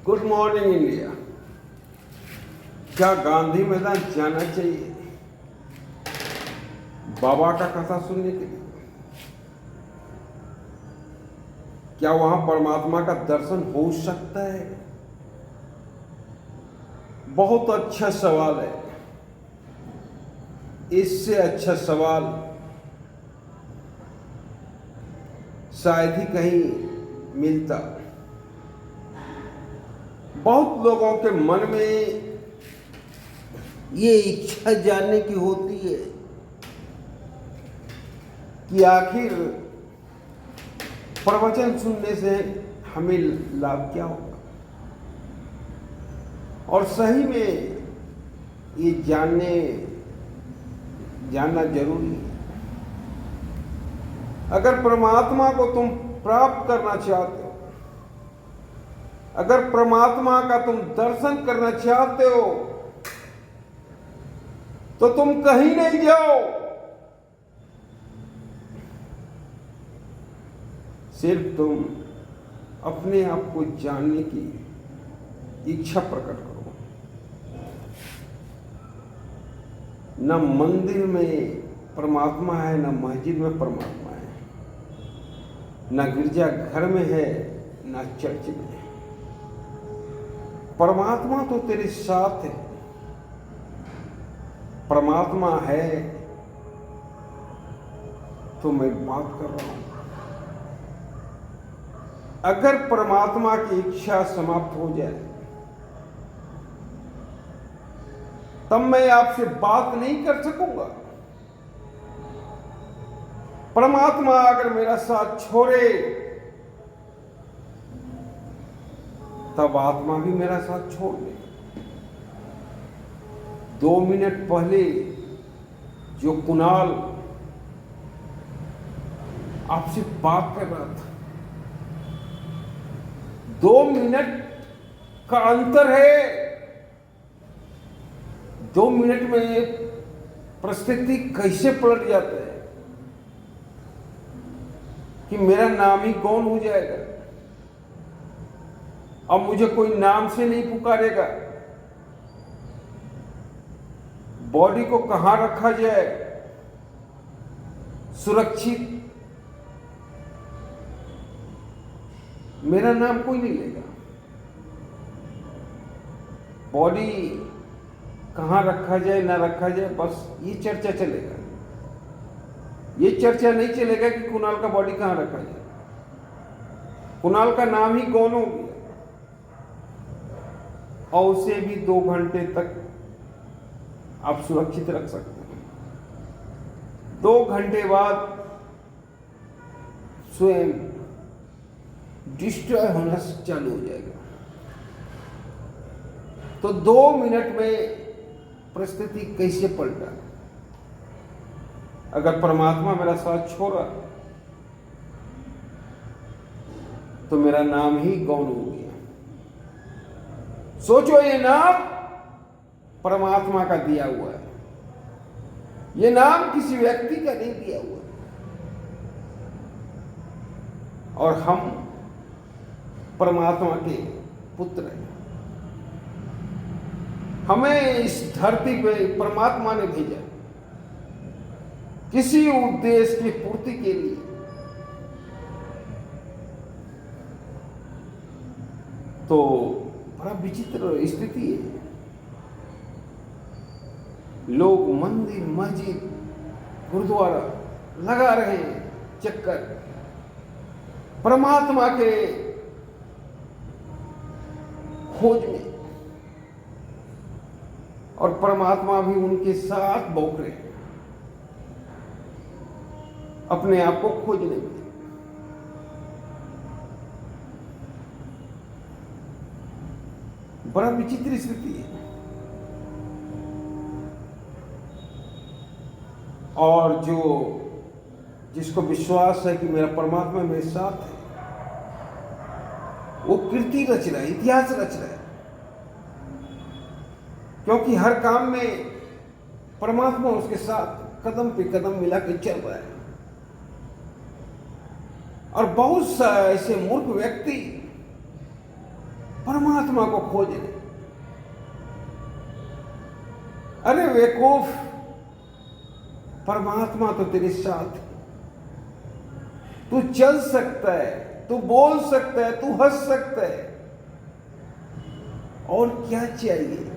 Good morning India. क्या गांधी मैदान जाना चाहिए बाबा का कथा सुनने के लिए? क्या वहां परमात्मा का दर्शन हो सकता है? बहुत अच्छा सवाल है। इससे अच्छा सवाल शायद ही कहीं मिलता। बहुत लोगों के मन में ये इच्छा जानने की होती है कि आखिर प्रवचन सुनने से हमें लाभ क्या होगा, और सही में ये जानना जरूरी है। अगर परमात्मा को तुम प्राप्त करना चाहते हो, अगर परमात्मा का तुम दर्शन करना चाहते हो, तो तुम कहीं नहीं जाओ, सिर्फ तुम अपने आप को जानने की इच्छा प्रकट करो। न मंदिर में परमात्मा है, न मस्जिद में परमात्मा है, न गिरजा घर में है, न चर्च में है। परमात्मा तो तेरे साथ है। परमात्मा है तो मैं बात कर रहा हूं। अगर परमात्मा की इच्छा समाप्त हो जाए तब मैं आपसे बात नहीं कर सकूंगा। परमात्मा अगर मेरा साथ छोड़े तब आत्मा भी मेरा साथ छोड़ दे। 2 मिनट पहले जो कुणाल आपसे बात कर रहा था, 2 मिनट का अंतर है। 2 मिनट में परिस्थिति कैसे पलट जाता है कि मेरा नाम ही गौण हो जाएगा। अब मुझे कोई नाम से नहीं पुकारेगा। बॉडी को कहां रखा जाए सुरक्षित, मेरा नाम कोई नहीं लेगा। बॉडी कहां रखा जाए ना रखा जाए, बस ये चर्चा चलेगा। ये चर्चा नहीं चलेगा कि कुणाल का बॉडी कहां रखा जाए। कुणाल का नाम ही गौण हो गया, और उसे भी 2 घंटे तक आप सुरक्षित रख सकते हैं। 2 घंटे बाद स्वयं डिस्ट्रॉय होना चालू हो जाएगा। तो 2 मिनट में परिस्थिति कैसे पलटा? अगर परमात्मा मेरा साथ छोड़ा तो मेरा नाम ही गौण हो गया। सोचो, ये नाम परमात्मा का दिया हुआ है। ये नाम किसी व्यक्ति का नहीं दिया हुआ, और हम परमात्मा के पुत्र हैं। हमें इस धरती पे परमात्मा ने भेजा किसी उद्देश्य की पूर्ति के लिए। तो बड़ा विचित्र स्थिति है। लोग मंदिर, मस्जिद, गुरुद्वारा लगा रहे हैं चक्कर परमात्मा के खोज में, और परमात्मा भी उनके साथ बौख रहे हैं अपने आप को खोजने में। बड़ा विचित्र स्थिति है। और जिसको विश्वास है कि मेरा परमात्मा मेरे साथ है, वो कीर्ति रच रहा है, इतिहास रच रहा है, क्योंकि हर काम में परमात्मा उसके साथ कदम पे कदम मिला के चल रहा है। और बहुत सा ऐसे मूर्ख व्यक्ति परमात्मा को खोज ले। अरे बेवकूफ, परमात्मा तो तेरे साथ है। तू चल सकता है, तू बोल सकता है, तू हंस सकता है, और क्या चाहिए?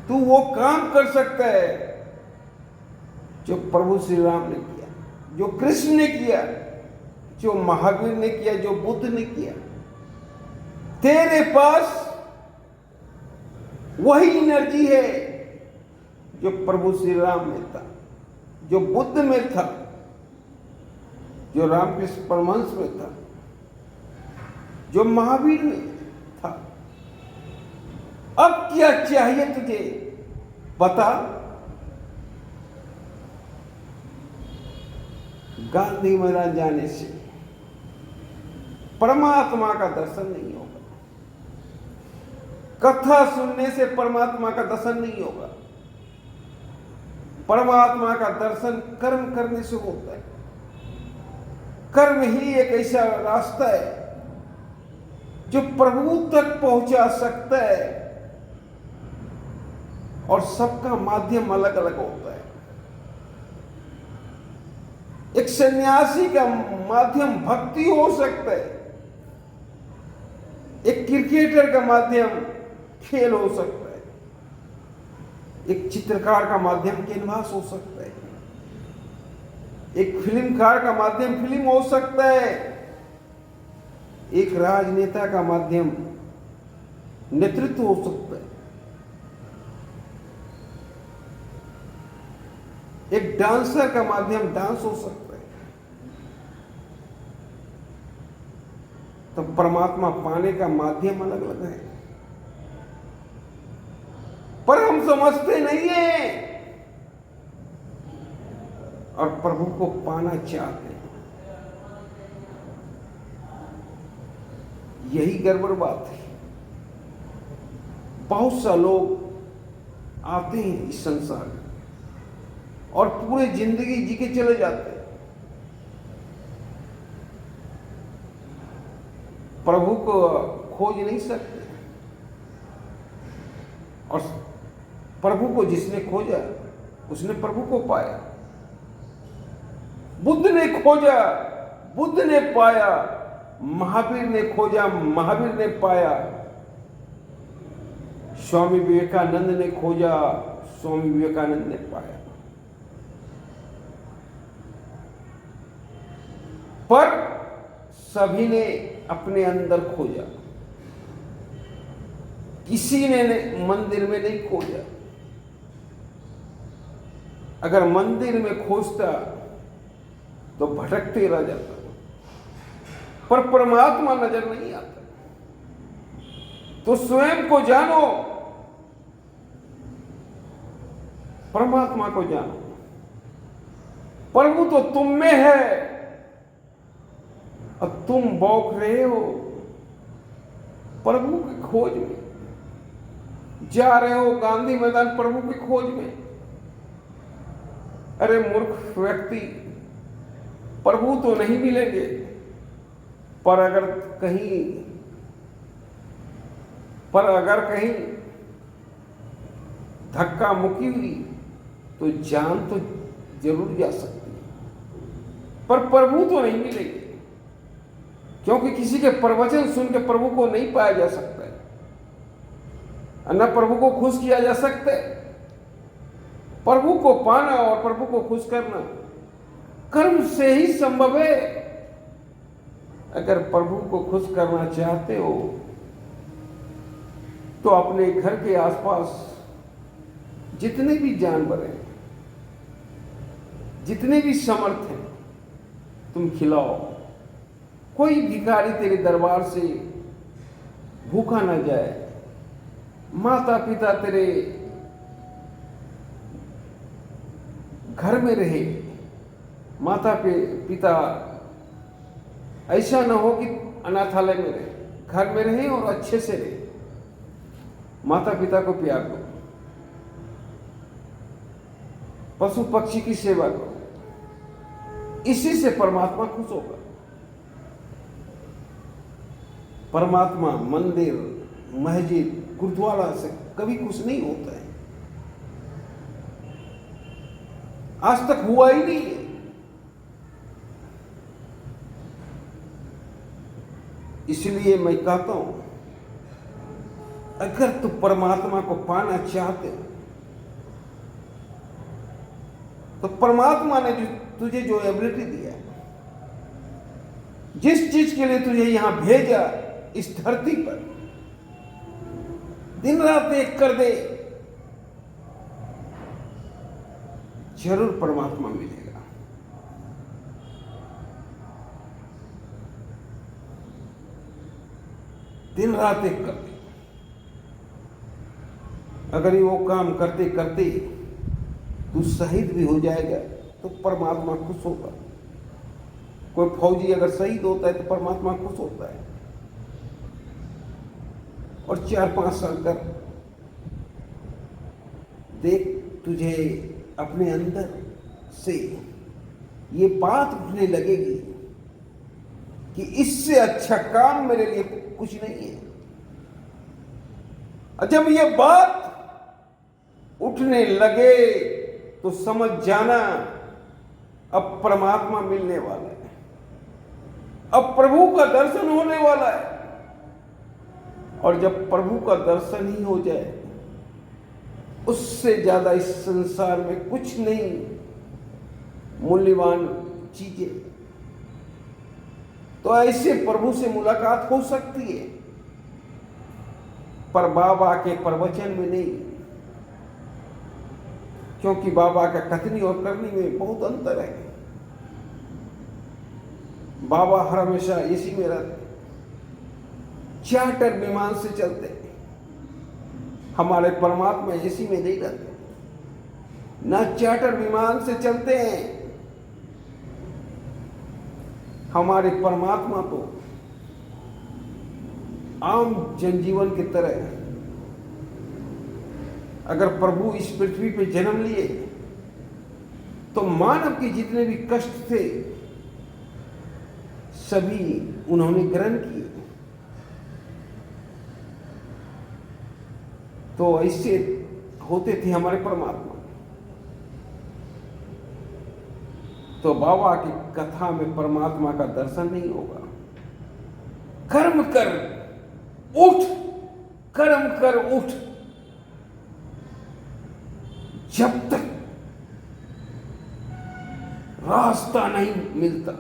तू वो काम कर सकता है जो प्रभु श्री राम ने किया, जो कृष्ण ने किया, जो महावीर ने किया, जो बुद्ध ने किया। तेरे पास वही एनर्जी है जो प्रभु श्री राम में था, जो बुद्ध में था, जो रामकृष्ण परमहंस में था, जो महावीर में था। अब क्या चाहिए तुझे? बता। गांधी मैदान जाने से परमात्मा का दर्शन नहीं होगा, कथा सुनने से परमात्मा का दर्शन नहीं होगा। परमात्मा का दर्शन कर्म करने से होता है। कर्म ही एक ऐसा रास्ता है जो प्रभु तक पहुंचा सकता है, और सबका माध्यम अलग अलग होता है। एक सन्यासी का माध्यम भक्ति हो सकता है, एक क्रिकेटर का माध्यम खेल हो सकता है, एक चित्रकार का माध्यम कैनवास हो सकता है, एक फिल्मकार का माध्यम फिल्म हो सकता है, एक राजनेता का माध्यम नेतृत्व हो सकता है, एक डांसर का माध्यम डांस हो सकता है। तो परमात्मा पाने का माध्यम अलग अलग है, पर हम समझते नहीं है और प्रभु को पाना चाहते हैं। यही गड़बड़ बात है। बहुत सा लोग आते हैं इस संसार में और पूरे जिंदगी जी के चले जाते हैं। प्रभु को खोज नहीं सकते, और प्रभु को जिसने खोजा उसने प्रभु को पाया। बुद्ध ने खोजा, बुद्ध ने पाया। महावीर ने खोजा, महावीर ने पाया। स्वामी विवेकानंद ने खोजा, स्वामी विवेकानंद ने पाया। पर सभी ने अपने अंदर खोजा, किसी ने मंदिर में नहीं खोजा। अगर मंदिर में खोजता तो भटकते रह जाता, पर परमात्मा नजर नहीं आता। तो स्वयं को जानो, परमात्मा को जानो। प्रभु तो तुम में है और तुम बौख रहे हो प्रभु की खोज में, जा रहे हो गांधी मैदान प्रभु की खोज में। अरे मूर्ख व्यक्ति, प्रभु तो नहीं मिलेंगे, पर अगर कहीं धक्का मुक्की हुई तो जान तो जरूर जा सकती है, पर प्रभु तो नहीं मिलेंगे। क्योंकि किसी के प्रवचन सुन के प्रभु को नहीं पाया जा सकता है, न प्रभु को खुश किया जा सकता है। प्रभु को पाना और प्रभु को खुश करना कर्म से ही संभव है। अगर प्रभु को खुश करना चाहते हो तो अपने घर के आसपास जितने भी जानवर हैं, जितने भी समर्थ हैं, तुम खिलाओ। कोई भिखारी तेरे दरबार से भूखा ना जाए। माता पिता तेरे घर में रहे। माता पिता ऐसा ना हो कि अनाथालय में रहे, घर में रहे और अच्छे से रहे। माता पिता को प्यार दो, पशु पक्षी की सेवा करो, इसी से परमात्मा खुश होगा। परमात्मा मंदिर, मस्जिद, गुरुद्वारा से कभी कुछ नहीं होता है, आज तक हुआ ही नहीं है। इसलिए मैं कहता हूं, अगर तू परमात्मा को पाना चाहते हो तो परमात्मा ने तुझे जो एबिलिटी दिया, जिस चीज के लिए तुझे यहां भेजा इस धरती पर, दिन रात एक कर दे, जरूर परमात्मा मिलेगा। दिन रात एक कर दे। अगर ये वो काम करते करते तू शहीद भी हो जाएगा तो परमात्मा खुश होगा। कोई फौजी अगर शहीद होता है तो परमात्मा खुश होता है। और 4-5 साल कर देख, तुझे अपने अंदर से ये बात उठने लगेगी कि इससे अच्छा काम मेरे लिए कुछ नहीं है। और जब ये बात उठने लगे तो समझ जाना अब परमात्मा मिलने वाला है, अब प्रभु का दर्शन होने वाला है। और जब प्रभु का दर्शन ही हो जाए, उससे ज्यादा इस संसार में कुछ नहीं मूल्यवान चीजें। तो ऐसे प्रभु से मुलाकात हो सकती है, पर बाबा के प्रवचन में नहीं, क्योंकि बाबा का कथनी और करनी में बहुत अंतर है। बाबा हर हमेशा इसी में रहते, चार्टर विमान से चलते। हमारे परमात्मा इसी में नहीं रहते, ना चार्टर विमान से चलते हैं। हमारे परमात्मा तो आम जनजीवन की तरह, अगर प्रभु इस पृथ्वी पे जन्म लिए तो मानव के जितने भी कष्ट थे सभी उन्होंने ग्रहण किए। तो ऐसे होते थे हमारे परमात्मा। तो बाबा की कथा में परमात्मा का दर्शन नहीं होगा। कर्म कर उठ, कर्म कर उठ। जब तक रास्ता नहीं मिलता,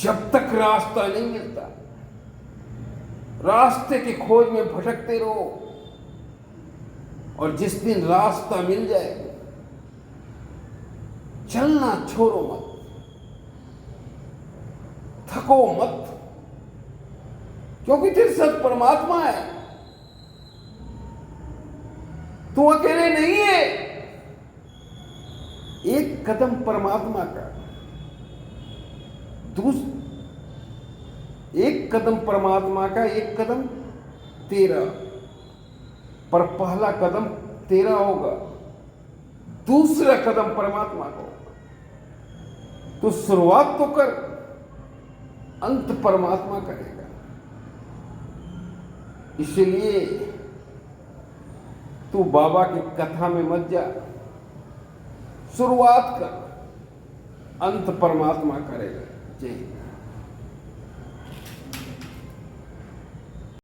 जब तक रास्ता नहीं मिलता, रास्ते की खोज में भटकते रहो। और जिस दिन रास्ता मिल जाए, चलना छोड़ो मत, थको मत, क्योंकि तेरे साथ परमात्मा है। तू अकेले नहीं है। एक कदम परमात्मा का, एक कदम परमात्मा का, एक कदम तेरा। पर पहला कदम तेरा होगा, दूसरा कदम परमात्मा का होगा। तो शुरुआत तो कर, अंत परमात्मा करेगा। इसलिए तू बाबा की कथा में मत जा, शुरुआत कर, अंत परमात्मा करेगा। जय